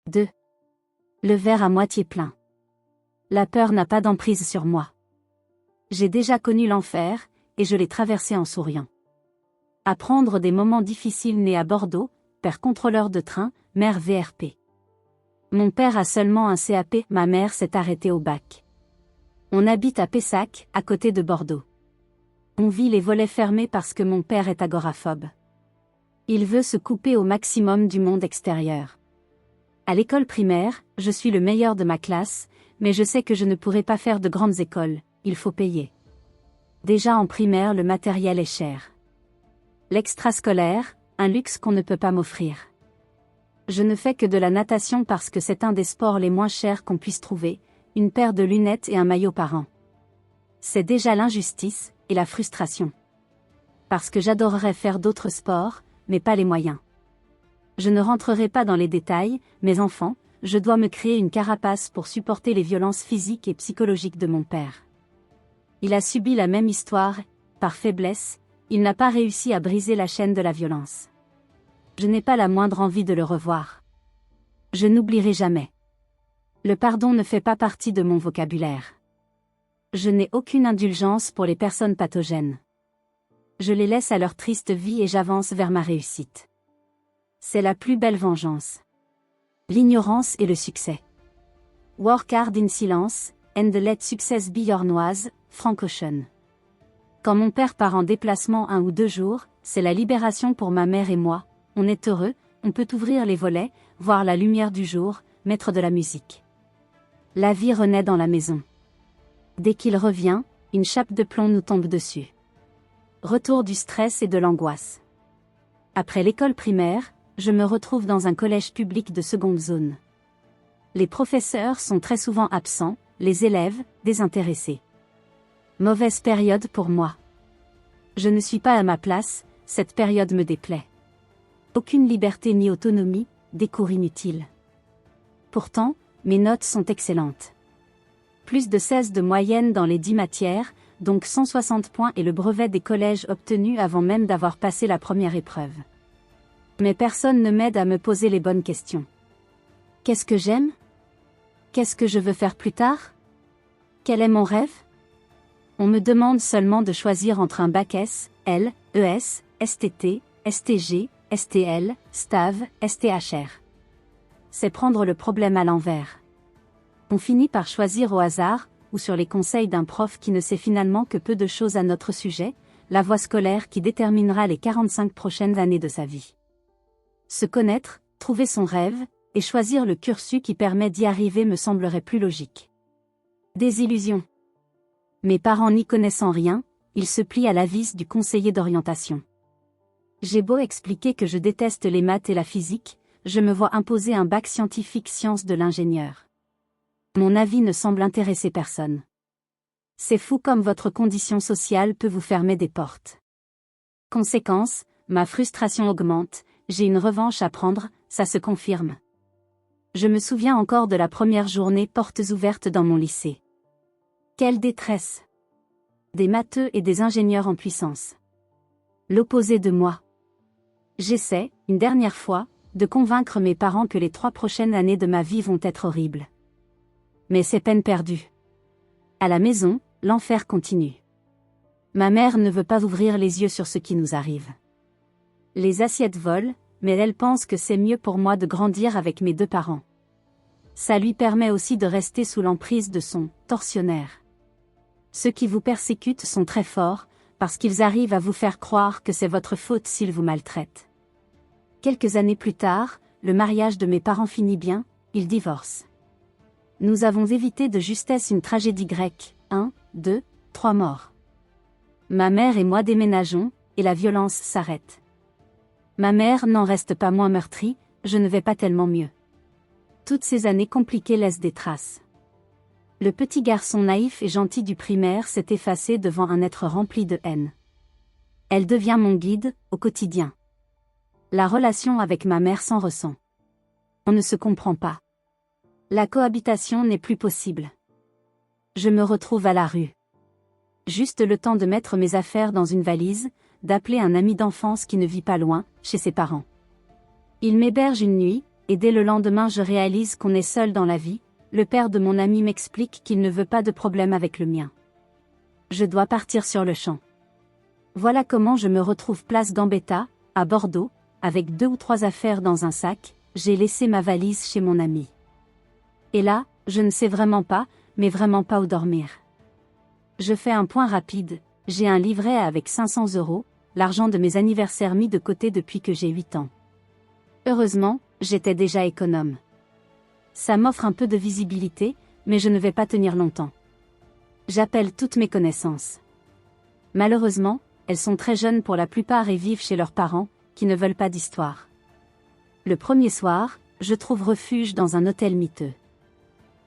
2. Le verre à moitié plein. La peur n'a pas d'emprise sur moi. J'ai déjà connu l'enfer, et je l'ai traversé en souriant. Apprendre des moments difficiles nés à Bordeaux, père contrôleur de train, mère VRP. Mon père a seulement un CAP, ma mère s'est arrêtée au bac. On habite à Pessac, à côté de Bordeaux. On vit les volets fermés parce que mon père est agoraphobe. Il veut se couper au maximum du monde extérieur. À l'école primaire, je suis le meilleur de ma classe, mais je sais que je ne pourrai pas faire de grandes écoles, il faut payer. Déjà en primaire, le matériel est cher. L'extrascolaire, un luxe qu'on ne peut pas m'offrir. Je ne fais que de la natation parce que c'est un des sports les moins chers qu'on puisse trouver, une paire de lunettes et un maillot par an. C'est déjà l'injustice et la frustration. Parce que j'adorerais faire d'autres sports, mais pas les moyens. Je ne rentrerai pas dans les détails, mes enfants, je dois me créer une carapace pour supporter les violences physiques et psychologiques de mon père. Il a subi la même histoire, par faiblesse, il n'a pas réussi à briser la chaîne de la violence. Je n'ai pas la moindre envie de le revoir. Je n'oublierai jamais. Le pardon ne fait pas partie de mon vocabulaire. Je n'ai aucune indulgence pour les personnes pathogènes. Je les laisse à leur triste vie et j'avance vers ma réussite. C'est la plus belle vengeance. L'ignorance et le succès. Work hard in silence, and let success be your noise, Frank Ocean. Quand mon père part en déplacement 1 ou 2 jours, c'est la libération pour ma mère et moi, on est heureux, on peut ouvrir les volets, voir la lumière du jour, mettre de la musique. La vie renaît dans la maison. Dès qu'il revient, une chape de plomb nous tombe dessus. Retour du stress et de l'angoisse. Après l'école primaire, je me retrouve dans un collège public de seconde zone. Les professeurs sont très souvent absents, les élèves, désintéressés. Mauvaise période pour moi. Je ne suis pas à ma place, cette période me déplaît. Aucune liberté ni autonomie, des cours inutiles. Pourtant, mes notes sont excellentes. Plus de 16 de moyenne dans les 10 matières, donc 160 points et le brevet des collèges obtenu avant même d'avoir passé la première épreuve. Mais personne ne m'aide à me poser les bonnes questions. Qu'est-ce que j'aime? Qu'est-ce que je veux faire plus tard? Quel est mon rêve? On me demande seulement de choisir entre un bac S, L, ES, STT, STG, STL, STAV, STHR. C'est prendre le problème à l'envers. On finit par choisir au hasard, ou sur les conseils d'un prof qui ne sait finalement que peu de choses à notre sujet, la voie scolaire qui déterminera les 45 prochaines années de sa vie. Se connaître, trouver son rêve, et choisir le cursus qui permet d'y arriver me semblerait plus logique. Désillusion. Mes parents n'y connaissant rien, ils se plient à l'avis du conseiller d'orientation. J'ai beau expliquer que je déteste les maths et la physique, je me vois imposer un bac scientifique sciences de l'ingénieur. Mon avis ne semble intéresser personne. C'est fou comme votre condition sociale peut vous fermer des portes. Conséquence, ma frustration augmente, j'ai une revanche à prendre, ça se confirme. Je me souviens encore de la première journée portes ouvertes dans mon lycée. Quelle détresse! Des matheux et des ingénieurs en puissance. L'opposé de moi. J'essaie, une dernière fois, de convaincre mes parents que les 3 prochaines années de ma vie vont être horribles. Mais c'est peine perdue. À la maison, l'enfer continue. Ma mère ne veut pas ouvrir les yeux sur ce qui nous arrive. Les assiettes volent, mais elle pense que c'est mieux pour moi de grandir avec mes 2 parents. Ça lui permet aussi de rester sous l'emprise de son tortionnaire. Ceux qui vous persécutent sont très forts, parce qu'ils arrivent à vous faire croire que c'est votre faute s'ils vous maltraitent. Quelques années plus tard, le mariage de mes parents finit bien, ils divorcent. Nous avons évité de justesse une tragédie grecque, 1, 2, 3 morts. Ma mère et moi déménageons, et la violence s'arrête. Ma mère n'en reste pas moins meurtrie, je ne vais pas tellement mieux. Toutes ces années compliquées laissent des traces. Le petit garçon naïf et gentil du primaire s'est effacé devant un être rempli de haine. Elle devient mon guide, au quotidien. La relation avec ma mère s'en ressent. On ne se comprend pas. La cohabitation n'est plus possible. Je me retrouve à la rue. Juste le temps de mettre mes affaires dans une valise, d'appeler un ami d'enfance qui ne vit pas loin, chez ses parents. Il m'héberge une nuit, et dès le lendemain je réalise qu'on est seul dans la vie. Le père de mon ami m'explique qu'il ne veut pas de problème avec le mien. Je dois partir sur le champ. Voilà comment je me retrouve place Gambetta, à Bordeaux, avec 2 ou 3 affaires dans un sac. J'ai laissé ma valise chez mon ami. Et là, je ne sais vraiment pas, mais vraiment pas où dormir. Je fais un point rapide, j'ai un livret avec 500 €, l'argent de mes anniversaires mis de côté depuis que j'ai 8 ans. Heureusement, j'étais déjà économe. Ça m'offre un peu de visibilité, mais je ne vais pas tenir longtemps. J'appelle toutes mes connaissances. Malheureusement, elles sont très jeunes pour la plupart et vivent chez leurs parents, qui ne veulent pas d'histoire. Le premier soir, je trouve refuge dans un hôtel miteux.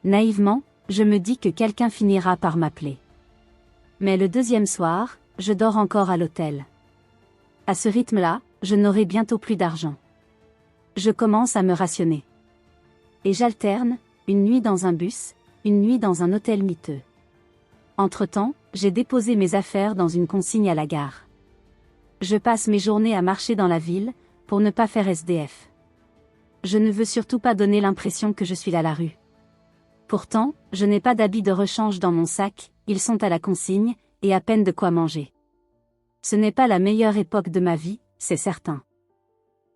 Naïvement, je me dis que quelqu'un finira par m'appeler. Mais le deuxième soir, je dors encore à l'hôtel. À ce rythme-là, je n'aurai bientôt plus d'argent. Je commence à me rationner. Et j'alterne, une nuit dans un bus, une nuit dans un hôtel miteux. Entre-temps, j'ai déposé mes affaires dans une consigne à la gare. Je passe mes journées à marcher dans la ville, pour ne pas faire SDF. Je ne veux surtout pas donner l'impression que je suis à la rue. Pourtant, je n'ai pas d'habits de rechange dans mon sac, ils sont à la consigne, et à peine de quoi manger. Ce n'est pas la meilleure époque de ma vie, c'est certain.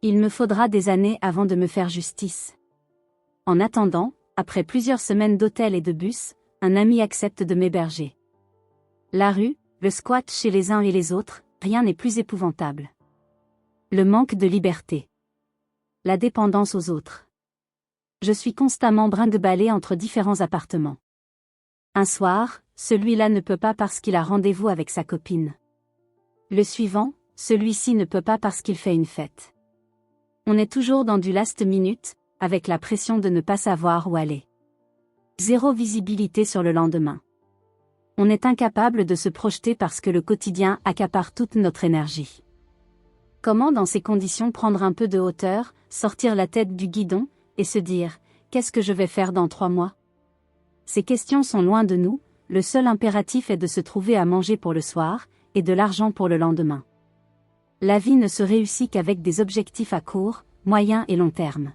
Il me faudra des années avant de me faire justice. En attendant, après plusieurs semaines d'hôtel et de bus, un ami accepte de m'héberger. La rue, le squat chez les uns et les autres, rien n'est plus épouvantable. Le manque de liberté. La dépendance aux autres. Je suis constamment brinque-ballée entre différents appartements. Un soir, celui-là ne peut pas parce qu'il a rendez-vous avec sa copine. Le suivant, celui-ci ne peut pas parce qu'il fait une fête. On est toujours dans du last minute, avec la pression de ne pas savoir où aller. Zéro visibilité sur le lendemain. On est incapable de se projeter parce que le quotidien accapare toute notre énergie. Comment dans ces conditions prendre un peu de hauteur, sortir la tête du guidon, et se dire « Qu'est-ce que je vais faire dans 3 mois ?» Ces questions sont loin de nous, le seul impératif est de se trouver à manger pour le soir, et de l'argent pour le lendemain. La vie ne se réussit qu'avec des objectifs à court, moyen et long terme.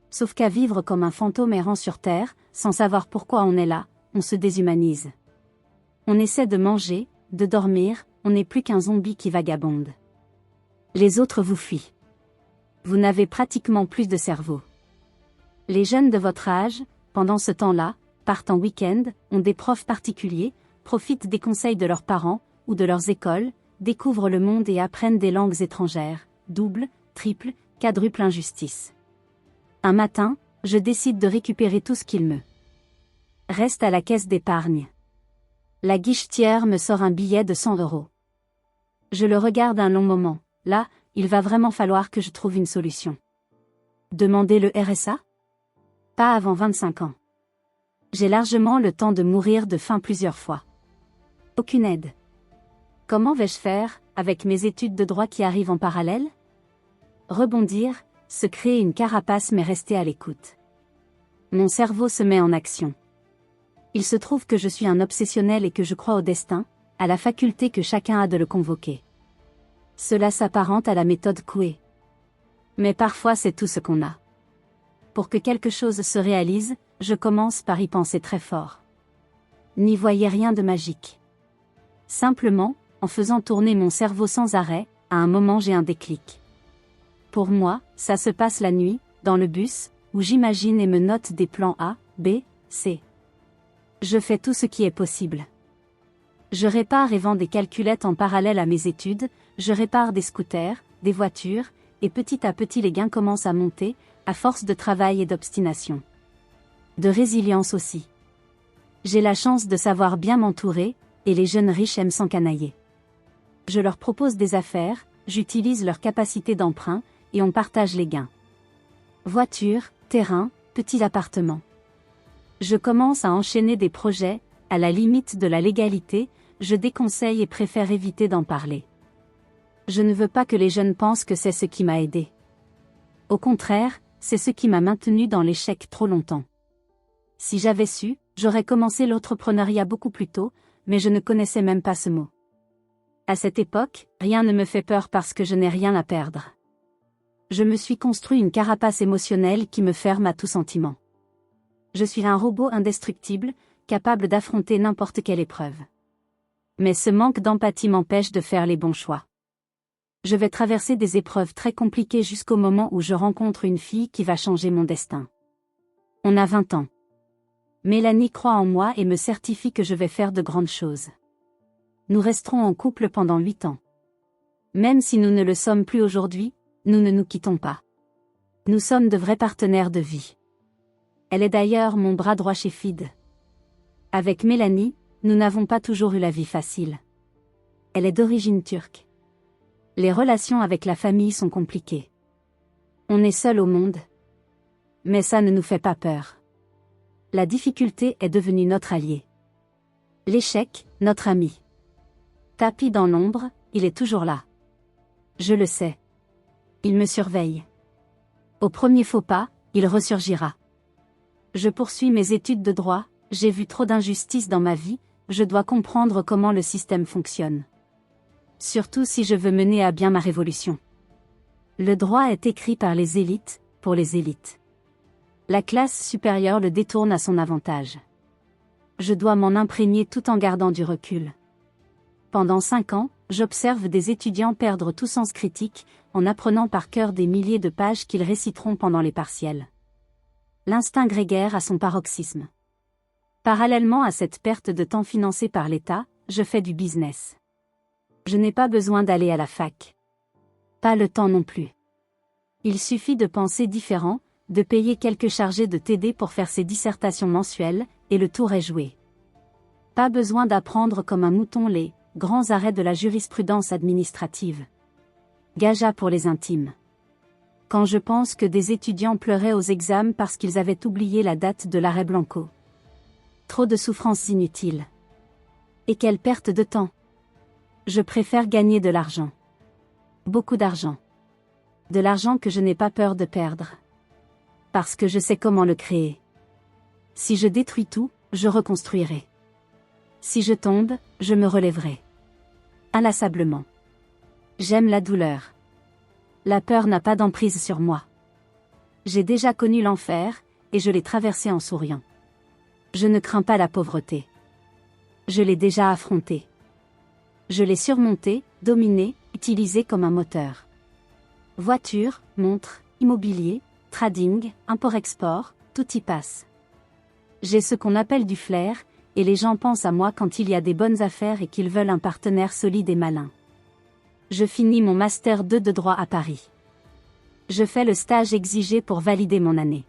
Sauf qu'à vivre comme un fantôme errant sur Terre, sans savoir pourquoi on est là, on se déshumanise. On essaie de manger, de dormir, on n'est plus qu'un zombie qui vagabonde. Les autres vous fuient. Vous n'avez pratiquement plus de cerveau. Les jeunes de votre âge, pendant ce temps-là, partent en week-end, ont des profs particuliers, profitent des conseils de leurs parents, ou de leurs écoles, découvrent le monde et apprennent des langues étrangères, double, triple, quadruple injustice. Un matin, je décide de récupérer tout ce qu'il me reste à la caisse d'épargne. La guichetière me sort un billet de 100 €. Je le regarde un long moment. Là, il va vraiment falloir que je trouve une solution. Demander le RSA ? Pas avant 25 ans. J'ai largement le temps de mourir de faim plusieurs fois. Aucune aide. Comment vais-je faire, avec mes études de droit qui arrivent en parallèle ? Rebondir, se créer une carapace mais rester à l'écoute. Mon cerveau se met en action. Il se trouve que je suis un obsessionnel et que je crois au destin, à la faculté que chacun a de le convoquer. Cela s'apparente à la méthode Coué. Mais parfois c'est tout ce qu'on a. Pour que quelque chose se réalise, je commence par y penser très fort. N'y voyez rien de magique. Simplement, en faisant tourner mon cerveau sans arrêt, à un moment j'ai un déclic. Pour moi, ça se passe la nuit, dans le bus, où j'imagine et me note des plans A, B, C. Je fais tout ce qui est possible. Je répare et vends des calculettes en parallèle à mes études, je répare des scooters, des voitures, et petit à petit les gains commencent à monter, à force de travail et d'obstination. De résilience aussi. J'ai la chance de savoir bien m'entourer, et les jeunes riches aiment s'encanailler. Je leur propose des affaires, j'utilise leur capacité d'emprunt, et on partage les gains. Voiture, terrain, petit appartement. Je commence à enchaîner des projets, à la limite de la légalité, je déconseille et préfère éviter d'en parler. Je ne veux pas que les jeunes pensent que c'est ce qui m'a aidé. Au contraire, c'est ce qui m'a maintenu dans l'échec trop longtemps. Si j'avais su, j'aurais commencé l'entrepreneuriat beaucoup plus tôt, mais je ne connaissais même pas ce mot. À cette époque, rien ne me fait peur parce que je n'ai rien à perdre. Je me suis construit une carapace émotionnelle qui me ferme à tout sentiment. Je suis un robot indestructible, capable d'affronter n'importe quelle épreuve. Mais ce manque d'empathie m'empêche de faire les bons choix. Je vais traverser des épreuves très compliquées jusqu'au moment où je rencontre une fille qui va changer mon destin. On a 20 ans. Mélanie croit en moi et me certifie que je vais faire de grandes choses. Nous resterons en couple pendant 8 ans. Même si nous ne le sommes plus aujourd'hui, nous ne nous quittons pas. Nous sommes de vrais partenaires de vie. Elle est d'ailleurs mon bras droit chez FID. Avec Mélanie, nous n'avons pas toujours eu la vie facile. Elle est d'origine turque. Les relations avec la famille sont compliquées. On est seul au monde. Mais ça ne nous fait pas peur. La difficulté est devenue notre allié. L'échec, notre ami. Tapi dans l'ombre, il est toujours là. Je le sais. Il me surveille. Au premier faux pas, il ressurgira. Je poursuis mes études de droit, j'ai vu trop d'injustices dans ma vie, je dois comprendre comment le système fonctionne. Surtout si je veux mener à bien ma révolution. Le droit est écrit par les élites, pour les élites. La classe supérieure le détourne à son avantage. Je dois m'en imprégner tout en gardant du recul. Pendant 5 ans, j'observe des étudiants perdre tout sens critique, en apprenant par cœur des milliers de pages qu'ils réciteront pendant les partiels. L'instinct grégaire a son paroxysme. Parallèlement à cette perte de temps financée par l'État, je fais du business. Je n'ai pas besoin d'aller à la fac. Pas le temps non plus. Il suffit de penser différent, de payer quelques chargés de TD pour faire ses dissertations mensuelles, et le tour est joué. Pas besoin d'apprendre comme un mouton les grands arrêts de la jurisprudence administrative. Gaja pour les intimes. Quand je pense que des étudiants pleuraient aux examens parce qu'ils avaient oublié la date de l'arrêt Blanco. Trop de souffrances inutiles. Et quelle perte de temps. Je préfère gagner de l'argent. Beaucoup d'argent. De l'argent que je n'ai pas peur de perdre. Parce que je sais comment le créer. Si je détruis tout, je reconstruirai. Si je tombe, je me relèverai. Inlassablement. J'aime la douleur. La peur n'a pas d'emprise sur moi. J'ai déjà connu l'enfer, et je l'ai traversé en souriant. Je ne crains pas la pauvreté. Je l'ai déjà affrontée. Je l'ai surmontée, dominée, utilisée comme un moteur. Voiture, montre, immobilier, trading, import-export, tout y passe. J'ai ce qu'on appelle du flair, et les gens pensent à moi quand il y a des bonnes affaires et qu'ils veulent un partenaire solide et malin. Je finis mon Master 2 de droit à Paris. Je fais le stage exigé pour valider mon année.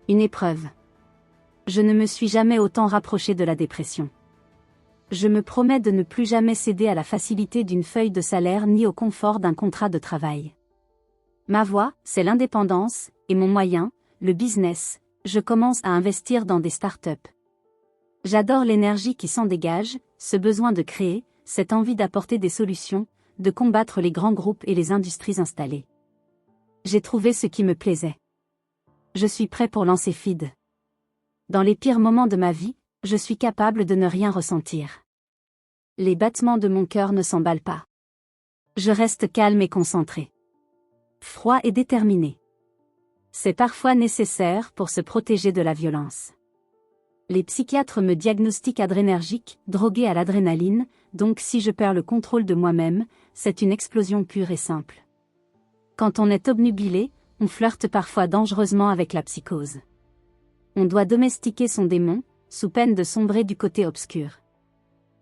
Une épreuve. Je ne me suis jamais autant rapproché de la dépression. Je me promets de ne plus jamais céder à la facilité d'une feuille de salaire ni au confort d'un contrat de travail. Ma voie, c'est l'indépendance, et mon moyen, le business. Je commence à investir dans des startups. J'adore l'énergie qui s'en dégage, ce besoin de créer, cette envie d'apporter des solutions, de combattre les grands groupes et les industries installées. J'ai trouvé ce qui me plaisait. Je suis prêt pour lancer FID. Dans les pires moments de ma vie, je suis capable de ne rien ressentir. Les battements de mon cœur ne s'emballent pas. Je reste calme et concentré. Froid et déterminé. C'est parfois nécessaire pour se protéger de la violence. Les psychiatres me diagnostiquent adrénergique, drogué à l'adrénaline, donc si je perds le contrôle de moi-même, c'est une explosion pure et simple. Quand on est obnubilé, on flirte parfois dangereusement avec la psychose. On doit domestiquer son démon, sous peine de sombrer du côté obscur.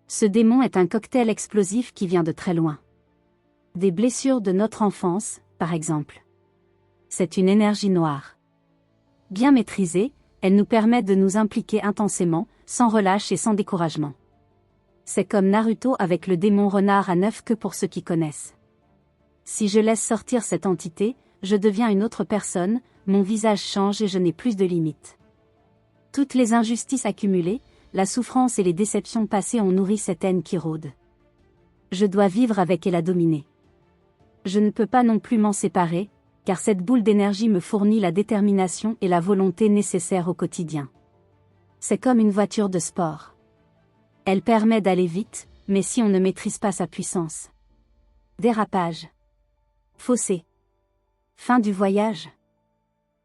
Ce démon est un cocktail explosif qui vient de très loin. Des blessures de notre enfance, par exemple. C'est une énergie noire. Bien maîtrisée, elle nous permet de nous impliquer intensément, sans relâche et sans découragement. C'est comme Naruto avec le démon renard à 9 queues pour ceux qui connaissent. Si je laisse sortir cette entité, je deviens une autre personne, mon visage change et je n'ai plus de limites. Toutes les injustices accumulées, la souffrance et les déceptions passées ont nourri cette haine qui rôde. Je dois vivre avec et la dominer. Je ne peux pas non plus m'en séparer, car cette boule d'énergie me fournit la détermination et la volonté nécessaires au quotidien. C'est comme une voiture de sport. Elle permet d'aller vite, mais si on ne maîtrise pas sa puissance. Dérapage. Fossé. Fin du voyage.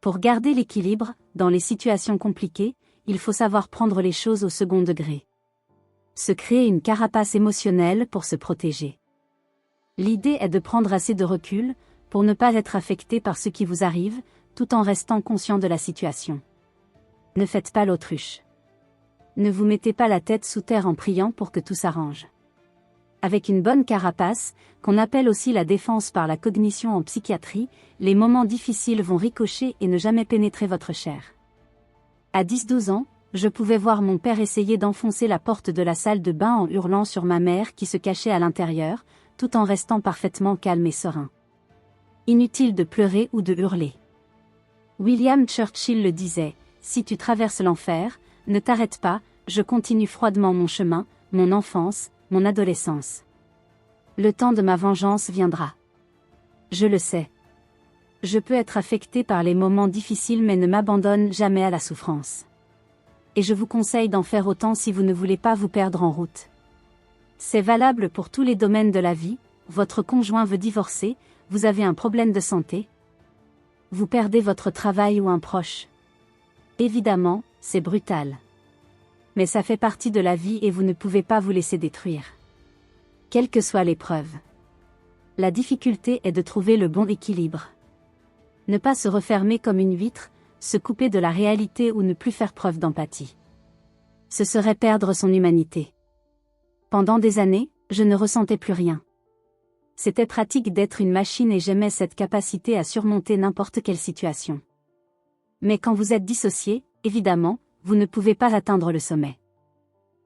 Pour garder l'équilibre, dans les situations compliquées, il faut savoir prendre les choses au second degré. Se créer une carapace émotionnelle pour se protéger. L'idée est de prendre assez de recul, pour ne pas être affecté par ce qui vous arrive, tout en restant conscient de la situation. Ne faites pas l'autruche. Ne vous mettez pas la tête sous terre en priant pour que tout s'arrange. Avec une bonne carapace, qu'on appelle aussi la défense par la cognition en psychiatrie, les moments difficiles vont ricocher et ne jamais pénétrer votre chair. À 10-12 ans, je pouvais voir mon père essayer d'enfoncer la porte de la salle de bain en hurlant sur ma mère qui se cachait à l'intérieur, tout en restant parfaitement calme et serein. Inutile de pleurer ou de hurler. William Churchill le disait, « Si tu traverses l'enfer, ne t'arrête pas, je continue froidement mon chemin, mon enfance, mon adolescence. Le temps de ma vengeance viendra. Je le sais. Je peux être affecté par les moments difficiles mais ne m'abandonne jamais à la souffrance. Et je vous conseille d'en faire autant si vous ne voulez pas vous perdre en route. C'est valable pour tous les domaines de la vie, votre conjoint veut divorcer, vous avez un problème de santé. Vous perdez votre travail ou un proche. Évidemment, c'est brutal. Mais ça fait partie de la vie et vous ne pouvez pas vous laisser détruire. Quelle que soit l'épreuve. La difficulté est de trouver le bon équilibre. Ne pas se refermer comme une vitre, se couper de la réalité ou ne plus faire preuve d'empathie. Ce serait perdre son humanité. Pendant des années, je ne ressentais plus rien. C'était pratique d'être une machine et j'aimais cette capacité à surmonter n'importe quelle situation. Mais quand vous êtes dissocié, évidemment, vous ne pouvez pas atteindre le sommet.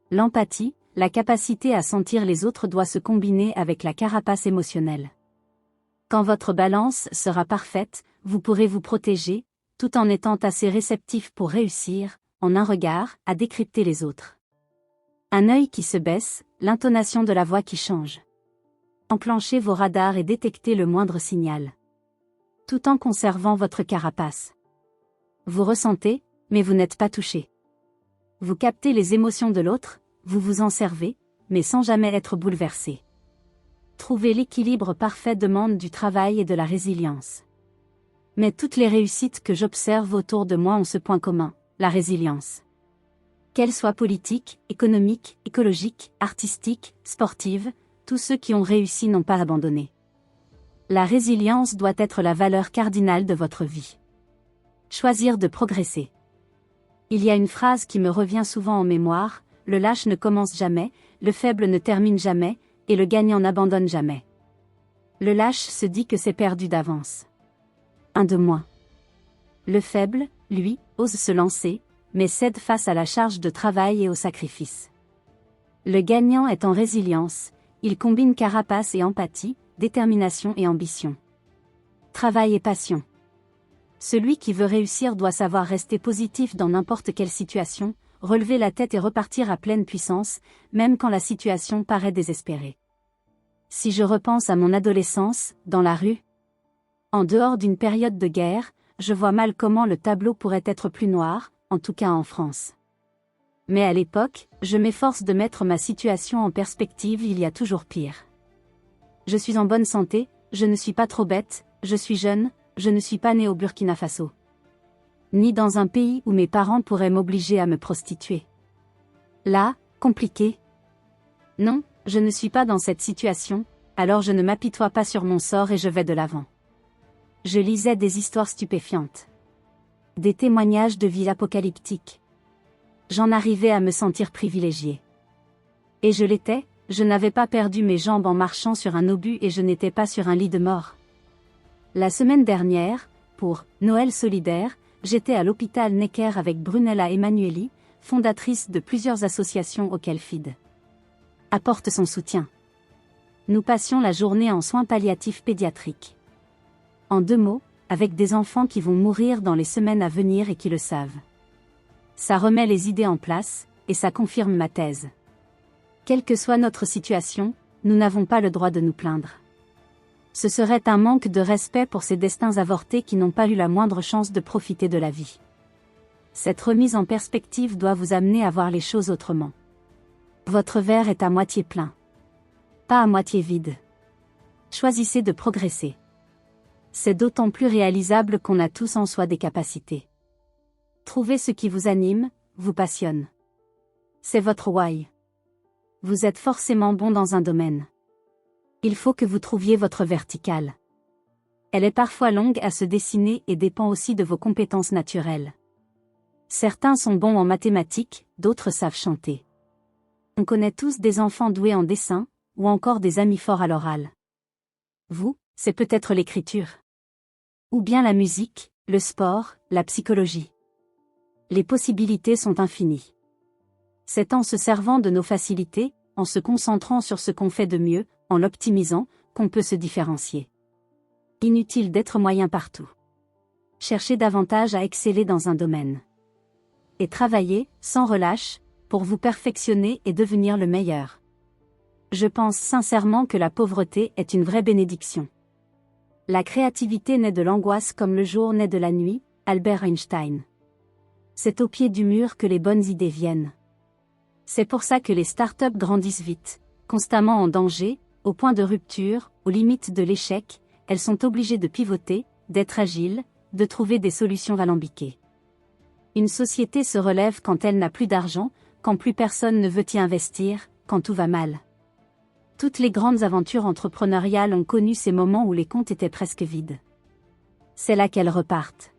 L'empathie, la capacité à sentir les autres doit se combiner avec la carapace émotionnelle. Quand votre balance sera parfaite, vous pourrez vous protéger, tout en étant assez réceptif pour réussir, en un regard, à décrypter les autres. Un œil qui se baisse, l'intonation de la voix qui change. Enclenchez vos radars et détectez le moindre signal. Tout en conservant votre carapace. Vous ressentez, mais vous n'êtes pas touché. Vous captez les émotions de l'autre, vous vous en servez, mais sans jamais être bouleversé. Trouver l'équilibre parfait demande du travail et de la résilience. Mais toutes les réussites que j'observe autour de moi ont ce point commun, la résilience. Qu'elles soient politiques, économiques, écologiques, artistiques, sportives, tous ceux qui ont réussi n'ont pas abandonné. La résilience doit être la valeur cardinale de votre vie. Choisir de progresser. Il y a une phrase qui me revient souvent en mémoire, le lâche ne commence jamais, le faible ne termine jamais, et le gagnant n'abandonne jamais. Le lâche se dit que c'est perdu d'avance. Un de moins. Le faible, lui, ose se lancer, mais cède face à la charge de travail et au sacrifice. Le gagnant est en résilience, il combine carapace et empathie, détermination et ambition. Travail et passion. Celui qui veut réussir doit savoir rester positif dans n'importe quelle situation, relever la tête et repartir à pleine puissance, même quand la situation paraît désespérée. Si je repense à mon adolescence, dans la rue, en dehors d'une période de guerre, je vois mal comment le tableau pourrait être plus noir, en tout cas en France. Mais à l'époque, je m'efforce de mettre ma situation en perspective, il y a toujours pire. Je suis en bonne santé, je ne suis pas trop bête, je suis jeune, je ne suis pas né au Burkina Faso. Ni dans un pays où mes parents pourraient m'obliger à me prostituer. Là, compliqué. Non, je ne suis pas dans cette situation, alors je ne m'apitoie pas sur mon sort et je vais de l'avant. Je lisais des histoires stupéfiantes. Des témoignages de vie apocalyptiques. J'en arrivais à me sentir privilégiée. Et je l'étais, je n'avais pas perdu mes jambes en marchant sur un obus et je n'étais pas sur un lit de mort. La semaine dernière, pour Noël solidaire, j'étais à l'hôpital Necker avec Brunella Emanueli, fondatrice de plusieurs associations auxquelles FID apporte son soutien. Nous passions la journée en soins palliatifs pédiatriques. En 2 mots, avec des enfants qui vont mourir dans les semaines à venir et qui le savent. Ça remet les idées en place, et ça confirme ma thèse. Quelle que soit notre situation, nous n'avons pas le droit de nous plaindre. Ce serait un manque de respect pour ces destins avortés qui n'ont pas eu la moindre chance de profiter de la vie. Cette remise en perspective doit vous amener à voir les choses autrement. Votre verre est à moitié plein. Pas à moitié vide. Choisissez de progresser. C'est d'autant plus réalisable qu'on a tous en soi des capacités. Trouvez ce qui vous anime, vous passionne. C'est votre why. Vous êtes forcément bon dans un domaine. Il faut que vous trouviez votre verticale. Elle est parfois longue à se dessiner et dépend aussi de vos compétences naturelles. Certains sont bons en mathématiques, d'autres savent chanter. On connaît tous des enfants doués en dessin, ou encore des amis forts à l'oral. Vous, c'est peut-être l'écriture. Ou bien la musique, le sport, la psychologie. Les possibilités sont infinies. C'est en se servant de nos facilités, en se concentrant sur ce qu'on fait de mieux, en l'optimisant, qu'on peut se différencier. Inutile d'être moyen partout. Cherchez davantage à exceller dans un domaine. Et travaillez, sans relâche, pour vous perfectionner et devenir le meilleur. Je pense sincèrement que la pauvreté est une vraie bénédiction. La créativité naît de l'angoisse comme le jour naît de la nuit, Albert Einstein. C'est au pied du mur que les bonnes idées viennent. C'est pour ça que les startups grandissent vite, constamment en danger, au point de rupture, aux limites de l'échec, elles sont obligées de pivoter, d'être agiles, de trouver des solutions alambiquées. Une société se relève quand elle n'a plus d'argent, quand plus personne ne veut y investir, quand tout va mal. Toutes les grandes aventures entrepreneuriales ont connu ces moments où les comptes étaient presque vides. C'est là qu'elles repartent.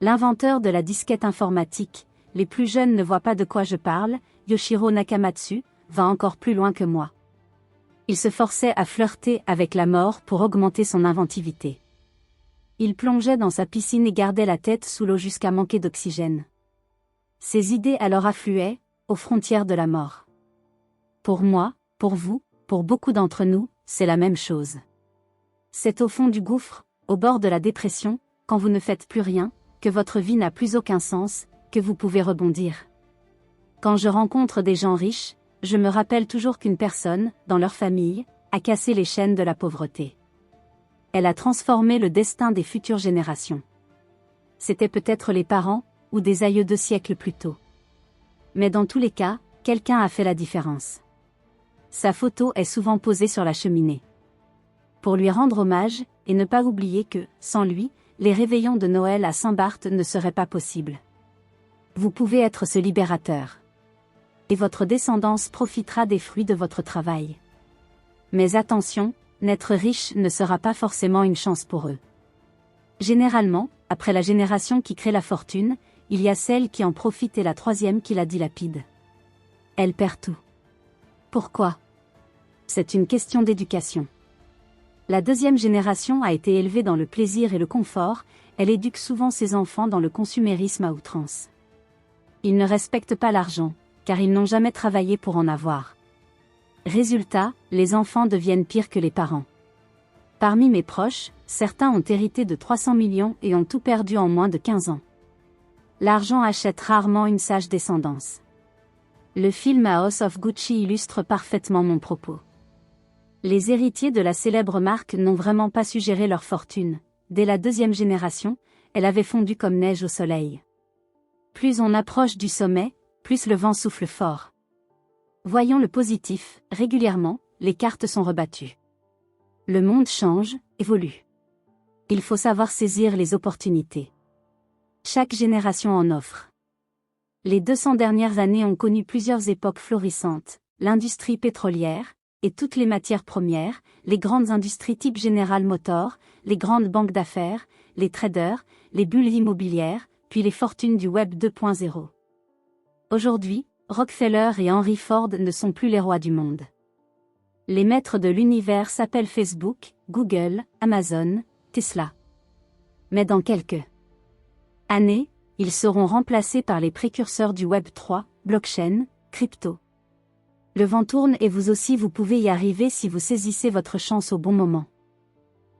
L'inventeur de la disquette informatique, les plus jeunes ne voient pas de quoi je parle, Yoshiro Nakamatsu, va encore plus loin que moi. Il se forçait à flirter avec la mort pour augmenter son inventivité. Il plongeait dans sa piscine et gardait la tête sous l'eau jusqu'à manquer d'oxygène. Ses idées alors affluaient, aux frontières de la mort. Pour moi, pour vous, pour beaucoup d'entre nous, c'est la même chose. C'est au fond du gouffre, au bord de la dépression, quand vous ne faites plus rien, que votre vie n'a plus aucun sens, que vous pouvez rebondir. Quand je rencontre des gens riches, je me rappelle toujours qu'une personne, dans leur famille, a cassé les chaînes de la pauvreté. Elle a transformé le destin des futures générations. C'était peut-être les parents, ou des aïeux 2 siècles plus tôt. Mais dans tous les cas, quelqu'un a fait la différence. Sa photo est souvent posée sur la cheminée. Pour lui rendre hommage, et ne pas oublier que, sans lui, les réveillons de Noël à Saint-Barth ne seraient pas possibles. Vous pouvez être ce libérateur. Et votre descendance profitera des fruits de votre travail. Mais attention, n'être riche ne sera pas forcément une chance pour eux. Généralement, après la génération qui crée la fortune, il y a celle qui en profite et la 3e qui la dilapide. Elle perd tout. Pourquoi ? C'est une question d'éducation. La 2e génération a été élevée dans le plaisir et le confort, elle éduque souvent ses enfants dans le consumérisme à outrance. Ils ne respectent pas l'argent, car ils n'ont jamais travaillé pour en avoir. Résultat, les enfants deviennent pires que les parents. Parmi mes proches, certains ont hérité de 300 millions et ont tout perdu en moins de 15 ans. L'argent achète rarement une sage descendance. Le film House of Gucci illustre parfaitement mon propos. Les héritiers de la célèbre marque n'ont vraiment pas su gérer leur fortune. Dès la 2e génération, elle avait fondu comme neige au soleil. Plus on approche du sommet, plus le vent souffle fort. Voyons le positif, régulièrement, les cartes sont rebattues. Le monde change, évolue. Il faut savoir saisir les opportunités. Chaque génération en offre. Les 200 dernières années ont connu plusieurs époques florissantes, l'industrie pétrolière, et toutes les matières premières, les grandes industries type General Motors, les grandes banques d'affaires, les traders, les bulles immobilières, puis les fortunes du Web 2.0. Aujourd'hui, Rockefeller et Henry Ford ne sont plus les rois du monde. Les maîtres de l'univers s'appellent Facebook, Google, Amazon, Tesla. Mais dans quelques années, ils seront remplacés par les précurseurs du Web 3, blockchain, crypto. Le vent tourne et vous aussi vous pouvez y arriver si vous saisissez votre chance au bon moment.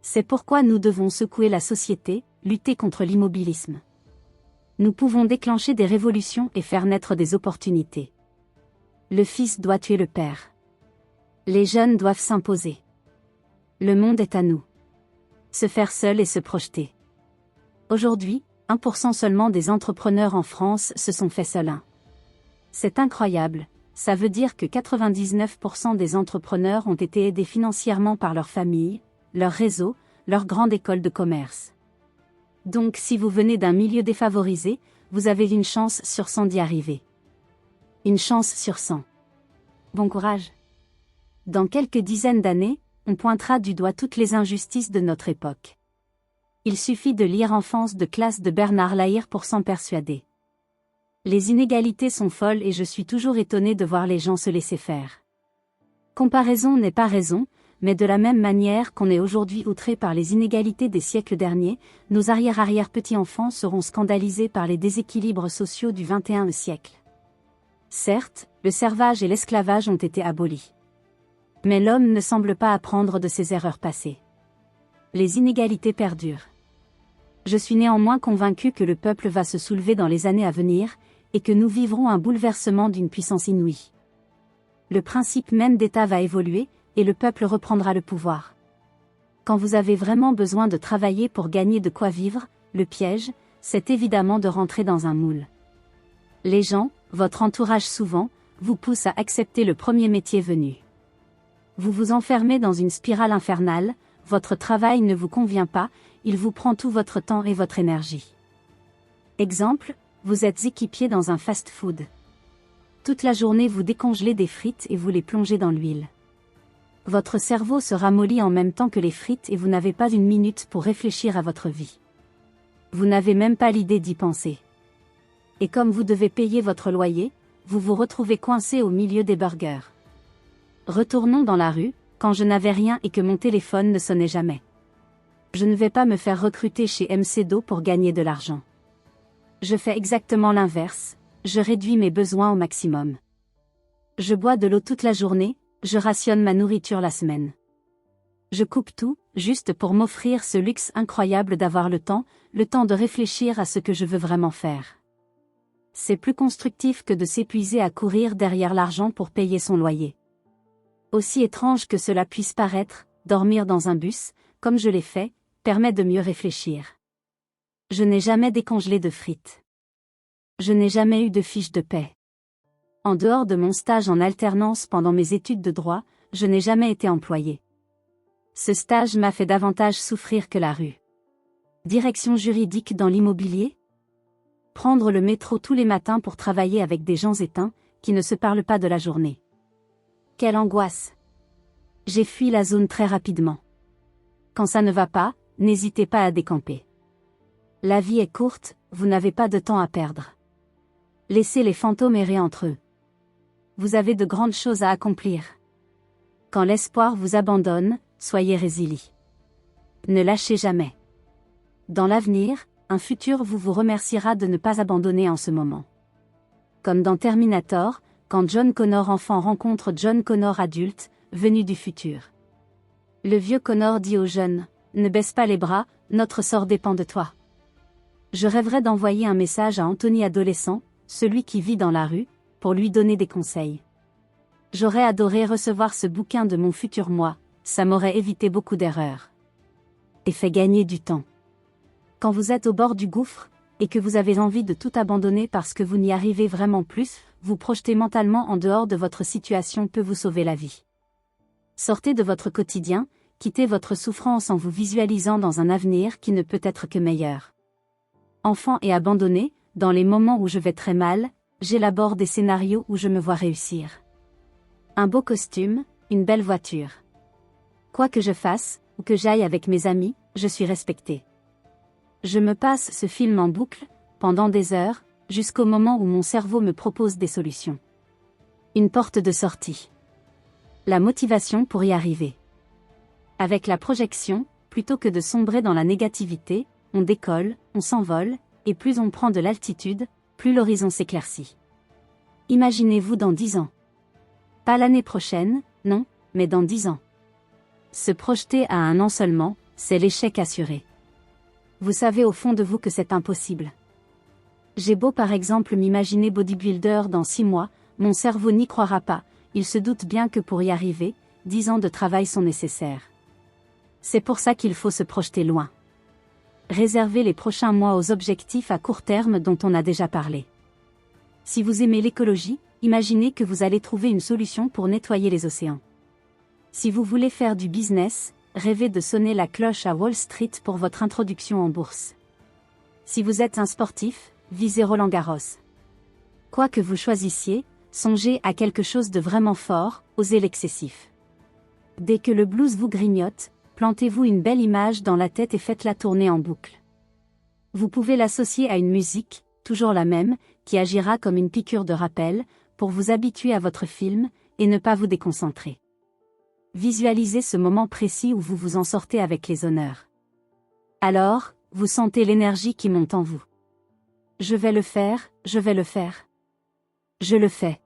C'est pourquoi nous devons secouer la société, lutter contre l'immobilisme. Nous pouvons déclencher des révolutions et faire naître des opportunités. Le fils doit tuer le père. Les jeunes doivent s'imposer. Le monde est à nous. Se faire seul et se projeter. Aujourd'hui, 1% seulement des entrepreneurs en France se sont fait seuls. C'est incroyable, ça veut dire que 99% des entrepreneurs ont été aidés financièrement par leur famille, leur réseau, leur grande école de commerce. Donc si vous venez d'un milieu défavorisé, vous avez une chance sur 100 d'y arriver. Une chance sur 100. Bon courage. Dans quelques dizaines d'années, on pointera du doigt toutes les injustices de notre époque. Il suffit de lire Enfance de classe de Bernard Lahire pour s'en persuader. Les inégalités sont folles et je suis toujours étonné de voir les gens se laisser faire. Comparaison n'est pas raison, mais de la même manière qu'on est aujourd'hui outré par les inégalités des siècles derniers, nos arrière-petits-enfants seront scandalisés par les déséquilibres sociaux du XXIe siècle. Certes, le servage et l'esclavage ont été abolis. Mais l'homme ne semble pas apprendre de ses erreurs passées. Les inégalités perdurent. Je suis néanmoins convaincu que le peuple va se soulever dans les années à venir, et que nous vivrons un bouleversement d'une puissance inouïe. Le principe même d'État va évoluer, et le peuple reprendra le pouvoir. Quand vous avez vraiment besoin de travailler pour gagner de quoi vivre, le piège, c'est évidemment de rentrer dans un moule. Les gens, votre entourage souvent, vous poussent à accepter le premier métier venu. Vous vous enfermez dans une spirale infernale, votre travail ne vous convient pas, il vous prend tout votre temps et votre énergie. Exemple, vous êtes équipier dans un fast-food. Toute la journée vous décongelez des frites et vous les plongez dans l'huile. Votre cerveau se ramollit en même temps que les frites et vous n'avez pas une minute pour réfléchir à votre vie. Vous n'avez même pas l'idée d'y penser. Et comme vous devez payer votre loyer, vous vous retrouvez coincé au milieu des burgers. Retournons dans la rue, quand je n'avais rien et que mon téléphone ne sonnait jamais. Je ne vais pas me faire recruter chez MC-Do pour gagner de l'argent. Je fais exactement l'inverse, je réduis mes besoins au maximum. Je bois de l'eau toute la journée, je rationne ma nourriture la semaine. Je coupe tout, juste pour m'offrir ce luxe incroyable d'avoir le temps de réfléchir à ce que je veux vraiment faire. C'est plus constructif que de s'épuiser à courir derrière l'argent pour payer son loyer. Aussi étrange que cela puisse paraître, dormir dans un bus, comme je l'ai fait, permet de mieux réfléchir. Je n'ai jamais décongelé de frites. Je n'ai jamais eu de fiche de paie. En dehors de mon stage en alternance pendant mes études de droit, je n'ai jamais été employé. Ce stage m'a fait davantage souffrir que la rue. Direction juridique dans l'immobilier ? Prendre le métro tous les matins pour travailler avec des gens éteints, qui ne se parlent pas de la journée. Quelle angoisse! J'ai fui la zone très rapidement. Quand ça ne va pas, n'hésitez pas à décamper. La vie est courte, vous n'avez pas de temps à perdre. Laissez les fantômes errer entre eux. Vous avez de grandes choses à accomplir. Quand l'espoir vous abandonne, soyez résilient. Ne lâchez jamais. Dans l'avenir, un futur vous remerciera de ne pas abandonner en ce moment. Comme dans Terminator, quand John Connor enfant rencontre John Connor adulte, venu du futur. Le vieux Connor dit au jeune, « Ne baisse pas les bras, notre sort dépend de toi. » Je rêverais d'envoyer un message à Anthony adolescent, celui qui vit dans la rue, pour lui donner des conseils. J'aurais adoré recevoir ce bouquin de mon futur moi, ça m'aurait évité beaucoup d'erreurs. Et fait gagner du temps. Quand vous êtes au bord du gouffre, et que vous avez envie de tout abandonner parce que vous n'y arrivez vraiment plus, vous projeter mentalement en dehors de votre situation peut vous sauver la vie. Sortez de votre quotidien, quittez votre souffrance en vous visualisant dans un avenir qui ne peut être que meilleur. Enfant et abandonné, dans les moments où je vais très mal, j'élabore des scénarios où je me vois réussir. Un beau costume, une belle voiture. Quoi que je fasse, ou que j'aille avec mes amis, je suis respecté. Je me passe ce film en boucle, pendant des heures, jusqu'au moment où mon cerveau me propose des solutions. Une porte de sortie. La motivation pour y arriver. Avec la projection, plutôt que de sombrer dans la négativité, on décolle, on s'envole, et plus on prend de l'altitude, plus l'horizon s'éclaircit. Imaginez-vous dans 10 ans. Pas l'année prochaine, non, mais dans 10 ans. Se projeter à un an seulement, c'est l'échec assuré. Vous savez au fond de vous que c'est impossible. J'ai beau par exemple m'imaginer bodybuilder dans 6 mois, mon cerveau n'y croira pas, il se doute bien que pour y arriver, 10 ans de travail sont nécessaires. C'est pour ça qu'il faut se projeter loin. Réservez les prochains mois aux objectifs à court terme dont on a déjà parlé. Si vous aimez l'écologie, imaginez que vous allez trouver une solution pour nettoyer les océans. Si vous voulez faire du business, rêvez de sonner la cloche à Wall Street pour votre introduction en bourse. Si vous êtes un sportif, visez Roland-Garros. Quoi que vous choisissiez, songez à quelque chose de vraiment fort, osez l'excessif. Dès que le blues vous grignote, plantez-vous une belle image dans la tête et faites-la tourner en boucle. Vous pouvez l'associer à une musique, toujours la même, qui agira comme une piqûre de rappel, pour vous habituer à votre film, et ne pas vous déconcentrer. Visualisez ce moment précis où vous vous en sortez avec les honneurs. Alors, vous sentez l'énergie qui monte en vous. Je vais le faire, je vais le faire. Je le fais.